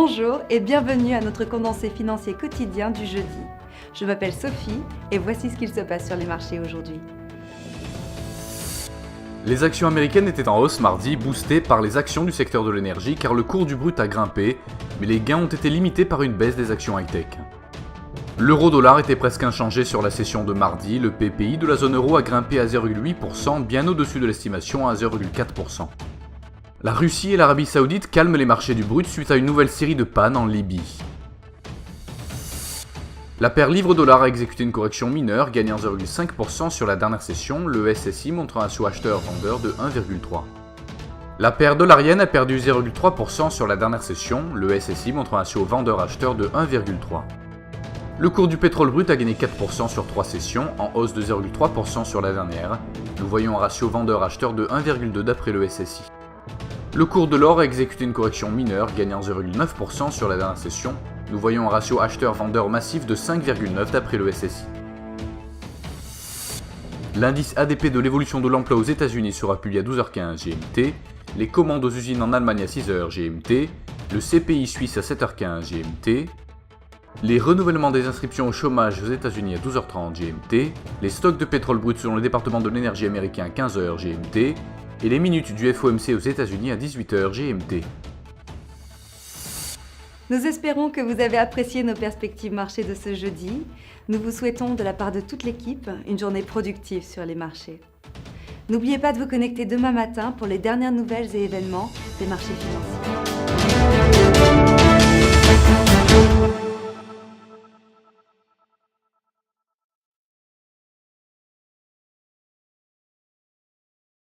Bonjour et bienvenue à notre condensé financier quotidien du jeudi. Je m'appelle Sophie et voici ce qu'il se passe sur les marchés aujourd'hui. Les actions américaines étaient en hausse mardi, boostées par les actions du secteur de l'énergie car le cours du brut a grimpé, mais les gains ont été limités par une baisse des actions high-tech. L'euro-dollar était presque inchangé sur la session de mardi, le PPI de la zone euro a grimpé à 0,8%, bien au-dessus de l'estimation à 0,4%. La Russie et l'Arabie Saoudite calment les marchés du brut suite à une nouvelle série de pannes en Libye. La paire livre-dollar a exécuté une correction mineure, gagnant 0,5% sur la dernière session, le SSI montrant un ratio acheteur-vendeur de 1,3. La paire dollar-yen a perdu 0,3% sur la dernière session, le SSI montrant un ratio vendeur-acheteur de 1,3. Le cours du pétrole brut a gagné 4% sur 3 sessions, en hausse de 0,3% sur la dernière. Nous voyons un ratio vendeur-acheteur de 1,2 d'après le SSI. Le cours de l'or a exécuté une correction mineure, gagnant 0,9% sur la dernière session. Nous voyons un ratio acheteur-vendeur massif de 5,9 d'après le SSI. L'indice ADP de l'évolution de l'emploi aux États-Unis sera publié à 12h15 GMT, les commandes aux usines en Allemagne à 6h GMT, le CPI suisse à 7h15 GMT, les renouvellements des inscriptions au chômage aux États-Unis à 12h30 GMT, les stocks de pétrole brut selon le département de l'énergie américain à 15h GMT, et les minutes du FOMC aux États-Unis à 18h GMT. Nous espérons que vous avez apprécié nos perspectives marchés de ce jeudi. Nous vous souhaitons de la part de toute l'équipe une journée productive sur les marchés. N'oubliez pas de vous connecter demain matin pour les dernières nouvelles et événements des marchés financiers.